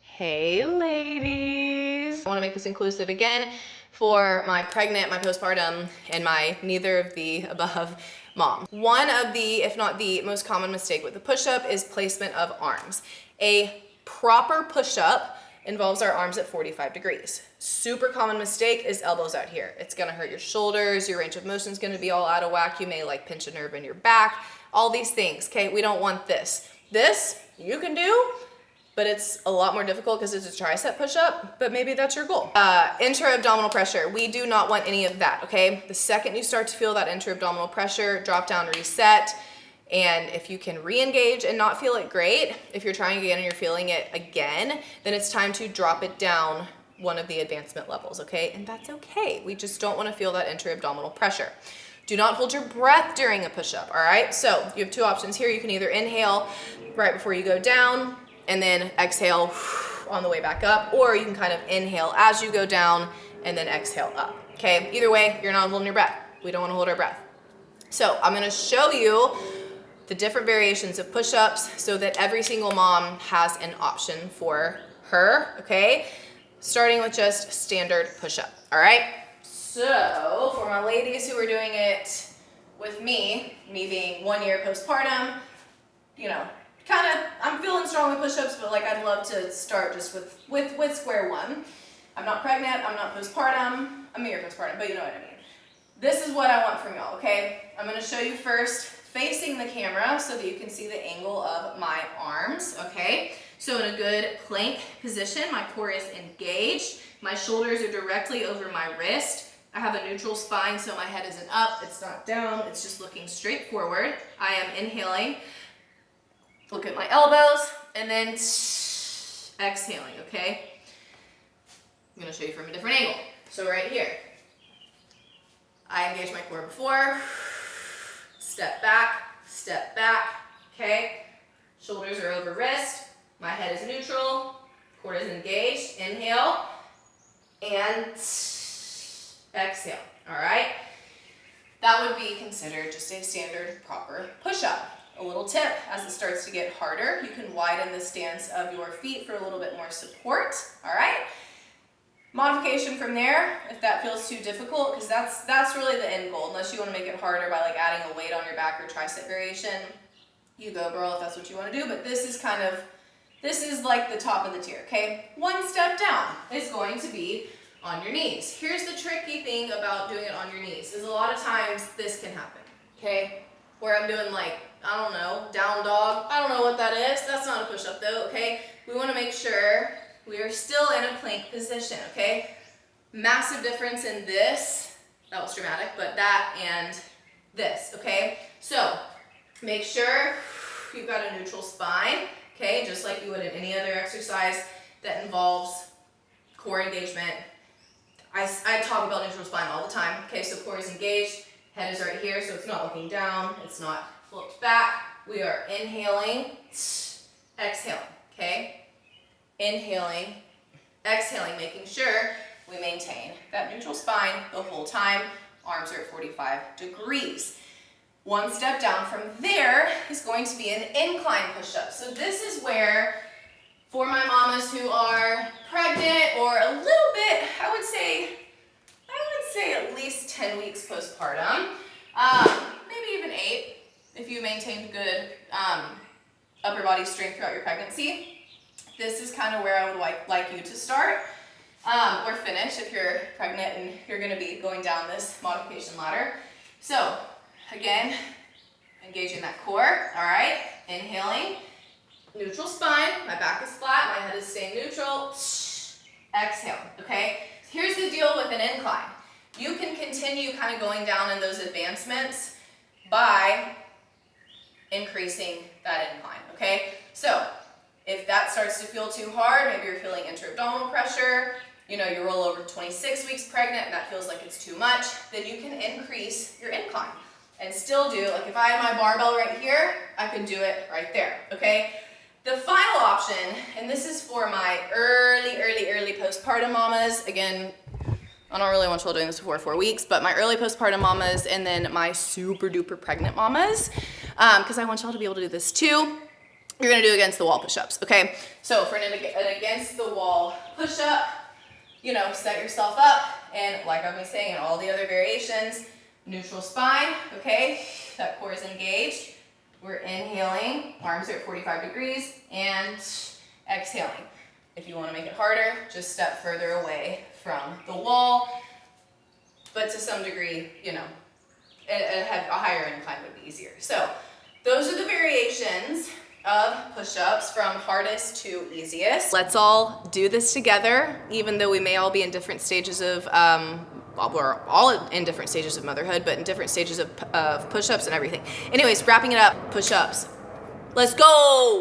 Hey ladies! I want to make this inclusive again for my pregnant, my postpartum, and my neither of the above mom. One of the, if not the most common mistake with the push-up is placement of arms. A proper push-up involves our arms at 45 degrees. Super common mistake is elbows out here. It's gonna hurt your shoulders, your range of motion is gonna be all out of whack, you may like pinch a nerve in your back, all these things, okay? We don't want this. This, you can do, but it's a lot more difficult because it's a tricep push-up, but maybe that's your goal. Intra-abdominal pressure, we do not want any of that, okay? The second you start to feel that intra-abdominal pressure, drop down, reset, and if you can re-engage and not feel it great, if you're trying again and you're feeling it again, then it's time to drop it down one of the advancement levels, okay? And that's okay. We just don't want to feel that intra-abdominal pressure. Do not hold your breath during a push-up, all right? So you have two options here. You can either inhale right before you go down and then exhale on the way back up, or you can kind of inhale as you go down and then exhale up, okay? Either way, you're not holding your breath. We don't want to hold our breath. So I'm going to show you the different variations of push-ups so that every single mom has an option for her, okay? Starting with just standard push-up, all right? So for my ladies who are doing it with me being 1 year postpartum, you know, I'm feeling strong with push-ups, but like I'd love to start just with square one. I'm not pregnant, I'm not postpartum, I'm a year postpartum, but you know what I mean. This is what I want from y'all, okay? I'm gonna show you first facing the camera so that you can see the angle of my arms, okay? So in a good plank position, my core is engaged. My shoulders are directly over my wrist. I have a neutral spine, so my head isn't up, it's not down, it's just looking straight forward. I am inhaling. Look at my elbows, and then exhaling, okay? I'm gonna show you from a different angle. So right here, I engage my core before, step back, okay? Shoulders are over wrist, my head is neutral, core is engaged, inhale, and exhale, all right? That would be considered just a standard proper push-up. A little tip, as it starts to get harder, you can widen the stance of your feet for a little bit more support, all right? Modification from there, if that feels too difficult, because that's really the end goal, unless you want to make it harder by like adding a weight on your back or tricep variation. You go, girl, if that's what you want to do, but this is like the top of the tier, okay? One step down is going to be on your knees. Here's the tricky thing about doing it on your knees, is a lot of times this can happen, okay? Where I'm doing like, I don't know, down dog. I don't know what that is. That's not a push-up though, okay? We want to make sure we are still in a plank position, okay? Massive difference in this. That was dramatic, but that and this, okay? So make sure you've got a neutral spine, okay? Just like you would in any other exercise that involves core engagement. I talk about neutral spine all the time, okay? So core is engaged. Head is right here, so it's not looking down, it's not flipped back. We are inhaling, exhaling, okay? Inhaling, exhaling, making sure we maintain that neutral spine the whole time. Arms are at 45 degrees. One step down from there is going to be an incline push-up. So this is where, for my mamas who are pregnant or a little bit, I would say at least 10 weeks postpartum, maybe even 8 if you maintained good upper body strength throughout your pregnancy. This is kind of where I would like you to start or finish if you're pregnant and you're going to be going down this modification ladder. So again, engaging that core, all right, inhaling, neutral spine, my back is flat, my head is staying neutral, exhale, okay? Here's the deal with an incline. You can continue kind of going down in those advancements by increasing that incline, okay? So if that starts to feel too hard, maybe you're feeling intra-abdominal pressure, you know, you roll over 26 weeks pregnant and that feels like it's too much, then you can increase your incline and still do, like if I had my barbell right here, I could do it right there, okay? The final option, and this is for my early postpartum mamas, again, I don't really want y'all doing this before 4 weeks, but my early postpartum mamas and then my super duper pregnant mamas, because I want y'all to be able to do this too. you're gonna do against the wall push-ups, okay? So for an against the wall push-up, you know, set yourself up, and like I've been saying in all the other variations, neutral spine, okay? That core is engaged. We're inhaling, arms are at 45 degrees, and exhaling. If you wanna make it harder, just step further away from the wall, but to some degree, you know, a higher incline would be easier. So those are the variations of push-ups from hardest to easiest. Let's all do this together, even though we may all be in different stages of, well, we're all in different stages of motherhood, but in different stages of push-ups and everything. Anyways, wrapping it up, push-ups. Let's go!